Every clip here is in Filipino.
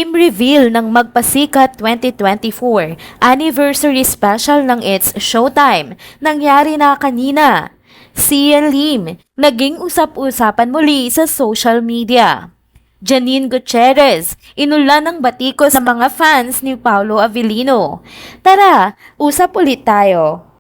Team reveal ng Magpasikat 2024 anniversary special ng It's Showtime. Nangyari na kanina. Sian Lim, naging usap-usapan muli sa social media. Janine Gutierrez, inulan ng batiko sa mga fans ni Paolo Avellino. Tara, usap ulit tayo.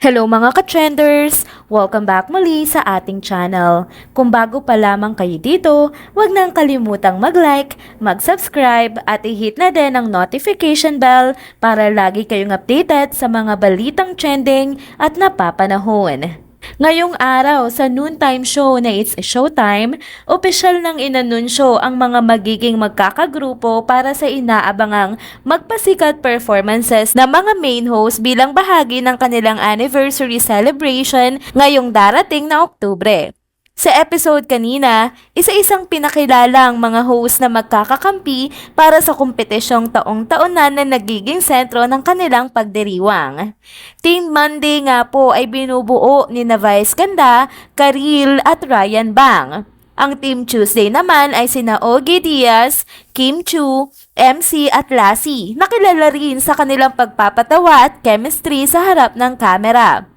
Hello mga ka-trenders! Welcome back muli sa ating channel. Kung bago pa lamang kayo dito, huwag nang kalimutang mag-like, mag-subscribe at i-hit na din ang notification bell para lagi kayong updated sa mga balitang trending at napapanahon. Ngayong araw sa noontime show na It's Showtime, opisyal nang inanunsyo ang mga magiging magkakagrupo para sa inaabangang magpasikat performances na mga main host bilang bahagi ng kanilang anniversary celebration ngayong darating na Oktubre. Sa episode kanina, isa-isang pinakilalang mga host na magkakakampi para sa kompetisyong taong-taonan na nagiging sentro ng kanilang pagdiriwang. Team Monday nga po ay binubuo ni Vice Ganda, Karil at Ryan Bang. Ang Team Tuesday naman ay sina Ogie Diaz, Kim Chu, MC at Lassie, nakilala rin sa kanilang pagpapatawa at chemistry sa harap ng kamera.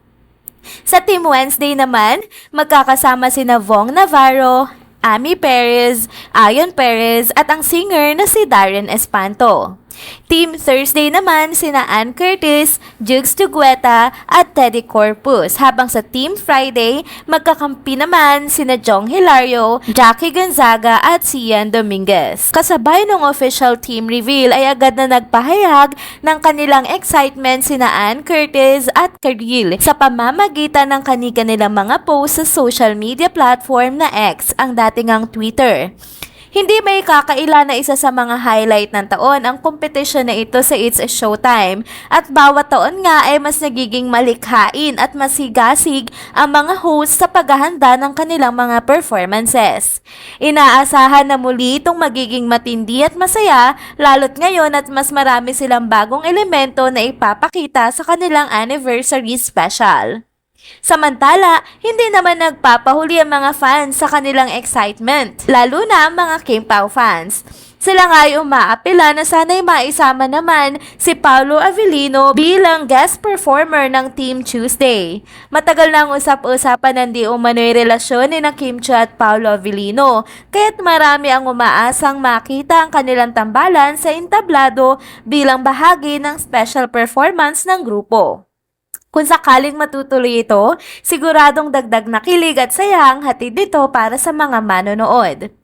Sa Team Wednesday naman, magkakasama sina Vong Navarro, Ami Perez, Ayon Perez at ang singer na si Darren Espanto. Team Thursday naman sina Ann Curtis, Jugs Tugueta at Teddy Corpus, habang sa Team Friday magkakampi naman sina Jong Hilario, Jackie Gonzaga at Sian Dominguez. Kasabay ng official team reveal ay agad na nagpahayag ng kanilang excitement sina Ann Curtis at Karil sa pamamagitan ng kani-kanilang mga posts sa social media platform na X, ang datingang Twitter. Hindi may kakaila na isa sa mga highlight ng taon ang competition na ito sa It's Showtime, at bawat taon nga ay mas nagiging malikhain at masigasig ang mga hosts sa paghahanda ng kanilang mga performances. Inaasahan na muli itong magiging matindi at masaya, lalo't ngayon at mas marami silang bagong elemento na ipapakita sa kanilang anniversary special. Samantala, hindi naman nagpapahuli ang mga fans sa kanilang excitement, lalo na ang mga Kim Pao fans. Sila nga ay umaapela na sana'y maisama naman si Paolo Avellino bilang guest performer ng Team Tuesday. Matagal nang usap-usapan ng di umano'y relasyon ni Kim Chu at Paolo Avellino, kaya't marami ang umaasang makita ang kanilang tambalan sa entablado bilang bahagi ng special performance ng grupo. Kung sakaling matutuloy ito, siguradong dagdag na kilig at saya ang hatid nito para sa mga manonood.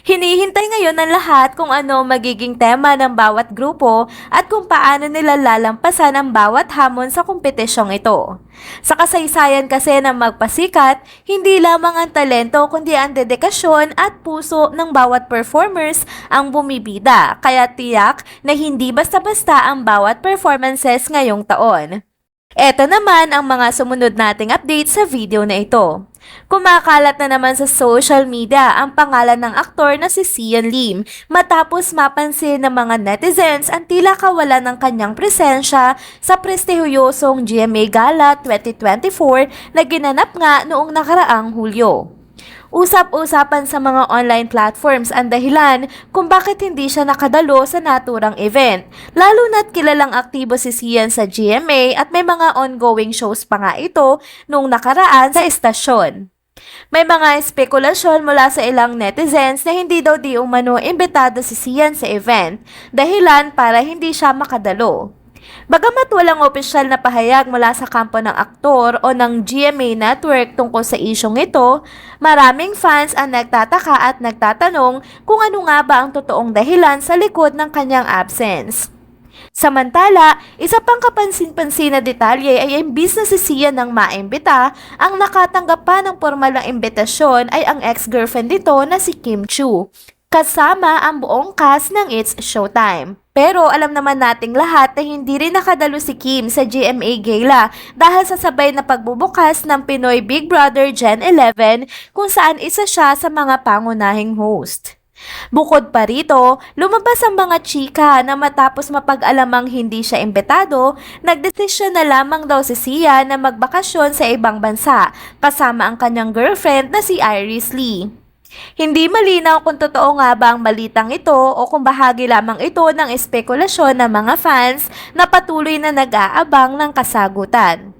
Hinihintay ngayon ng lahat kung ano magiging tema ng bawat grupo at kung paano nila lalampasan ang bawat hamon sa kompetisyong ito. Sa kasaysayan kasi ng Magpasikat, hindi lamang ang talento kundi ang dedikasyon at puso ng bawat performers ang bumibida, kaya tiyak na hindi basta-basta ang bawat performances ngayong taon. Eto naman ang mga sumunod nating update sa video na ito. Kumakalat na naman sa social media ang pangalan ng aktor na si Sian Lim matapos mapansin ng mga netizens ang tila kawalan ng kanyang presensya sa prestihiyosong GMA Gala 2024 na ginanap nga noong nakaraang Hulyo. Usap-usapan sa mga online platforms ang dahilan kung bakit hindi siya nakadalo sa naturang event, lalo na't kilalang aktibo si Sian sa GMA at may mga ongoing shows pa nga ito nung nakaraan sa estasyon. May mga espekulasyon mula sa ilang netizens na hindi daw di umano imbitado si Sian sa event, dahilan para hindi siya makadalo. Bagamat walang opisyal na pahayag mula sa kampo ng aktor o ng GMA Network tungkol sa isyong ito, maraming fans ang nagtataka at nagtatanong kung ano nga ba ang totoong dahilan sa likod ng kanyang absence. Samantala, isa pang kapansin-pansin na detalye ay imbis na si Sian nang maimbita, ang nakatanggap pa ng formal na imbitasyon ay ang ex-girlfriend nito na si Kim Chu, kasama ang buong cast ng It's Showtime. Pero alam naman nating lahat na hindi rin nakadalo si Kim sa GMA Gala dahil sa sabay na pagbubukas ng Pinoy Big Brother Gen 11 kung saan isa siya sa mga pangunahing host. Bukod pa rito, lumabas ang mga chika na matapos mapag-alamang hindi siya imbitado, nagdesisyon na lamang daw si Sia na magbakasyon sa ibang bansa kasama ang kanyang girlfriend na si Iris Lee. Hindi malinaw kung totoo nga ba ang balitang ito o kung bahagi lamang ito ng espekulasyon ng mga fans na patuloy na nag-aabang ng kasagutan.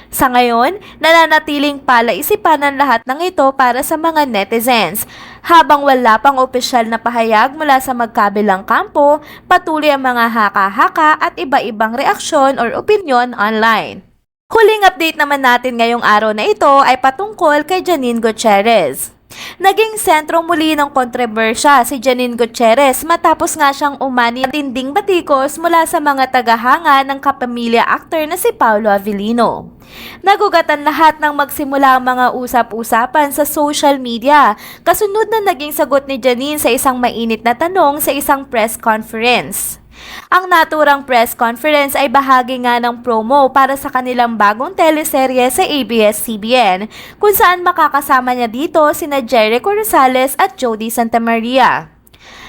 Sa ngayon, nananatiling palaisipan ng lahat ng ito para sa mga netizens. Habang wala pang opisyal na pahayag mula sa magkabilang kampo, patuloy ang mga haka-haka at iba-ibang reaksyon or opinyon online. Huling update naman natin ngayong araw na ito ay patungkol kay Janine Gutierrez. Naging sentro muli ng kontrobersya si Janine Gutierrez matapos nga siyang umani ng tinding batikos mula sa mga tagahanga ng kapamilya actor na si Paolo Avellino. Nagugatan lahat ng magsimula ang mga usap-usapan sa social media, kasunod na naging sagot ni Janine sa isang mainit na tanong sa isang press conference. Ang naturang press conference ay bahagi nga ng promo para sa kanilang bagong teleserye sa ABS-CBN, kung saan makakasama niya dito sina Jericho Rosales at Jody Santa Maria.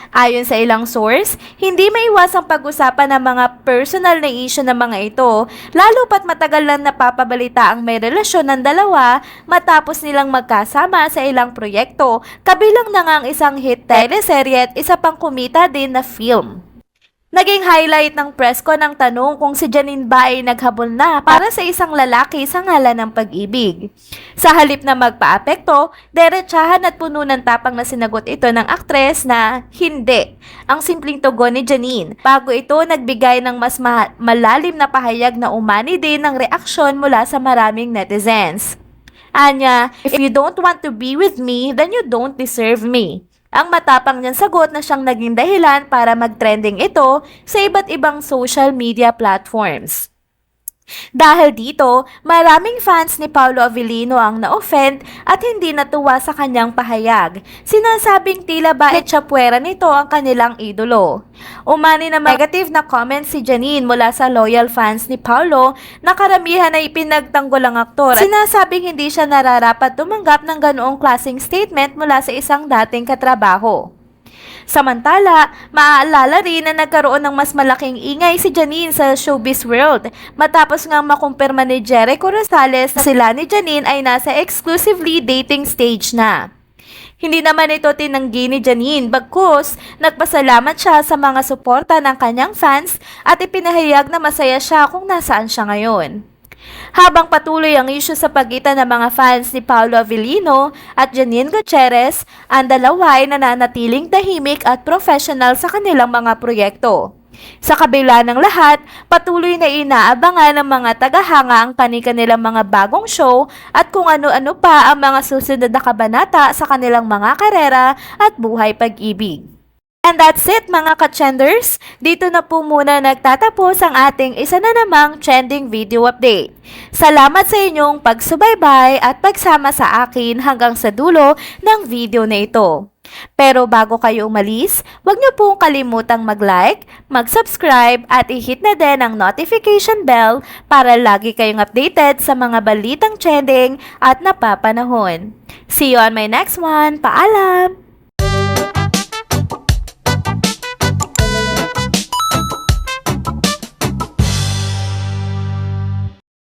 Ayon sa ilang source, hindi maiwasang pag-usapan ng mga personal na issue ng mga ito, lalo pat matagal lang napapabalita ang may relasyon ng dalawa matapos nilang magkasama sa ilang proyekto, kabilang na nga ang isang hit teleserye at isa pang kumita din na film. Naging highlight ng press ko ng tanong kung si Janine ba ay naghabol na para sa isang lalaki sa ngalan ng pag-ibig. Sa halip na magpaapekto, derechahan at puno ng tapang na sinagot ito ng aktres na hindi. Ang simpleng tugon ni Janine, bago ito nagbigay ng mas malalim na pahayag na umani din ng reaksyon mula sa maraming netizens. Anya, if you don't want to be with me, then you don't deserve me. Ang matapang niyang sagot na siyang naging dahilan para mag-trending ito sa iba't ibang social media platforms. Dahil dito, maraming fans ni Paolo Avellino ang na-offend at hindi natuwa sa kanyang pahayag. Sinasabing tila ba etsapwera nito ang kanilang idolo. Umani na negative na comments si Janine mula sa loyal fans ni Paolo na karamihan ay ipinagtanggol ang aktor. Sinasabing hindi siya nararapat tumanggap ng ganoong klaseng statement mula sa isang dating katrabaho. Samantala, maaalala rin na nagkaroon ng mas malaking ingay si Janine sa showbiz world matapos ngang makumpirma ni Jericho Rosales na sila ni Janine ay nasa exclusively dating stage na. Hindi naman ito tinanggi ni Janine, bagkus nagpasalamat siya sa mga suporta ng kanyang fans at ipinahayag na masaya siya kung nasaan siya ngayon. Habang patuloy ang issue sa pagitan ng mga fans ni Paolo Avellino at Janine Gutierrez, ang dalawa ay nananatiling tahimik at professional sa kanilang mga proyekto. Sa kabila ng lahat, patuloy na inaabangan ng mga tagahanga ang kanilang mga bagong show at kung ano-ano pa ang mga susunod na kabanata sa kanilang mga karera at buhay pag-ibig. And that's it mga ka-trenders, dito na po muna nagtatapos ang ating isa na namang trending video update. Salamat sa inyong pagsubaybay at pagsama sa akin hanggang sa dulo ng video na ito. Pero bago kayo umalis, huwag niyo pong kalimutang mag-like, mag-subscribe at i-hit na din ang notification bell para lagi kayong updated sa mga balitang trending at napapanahon. See you on my next one. Paalam!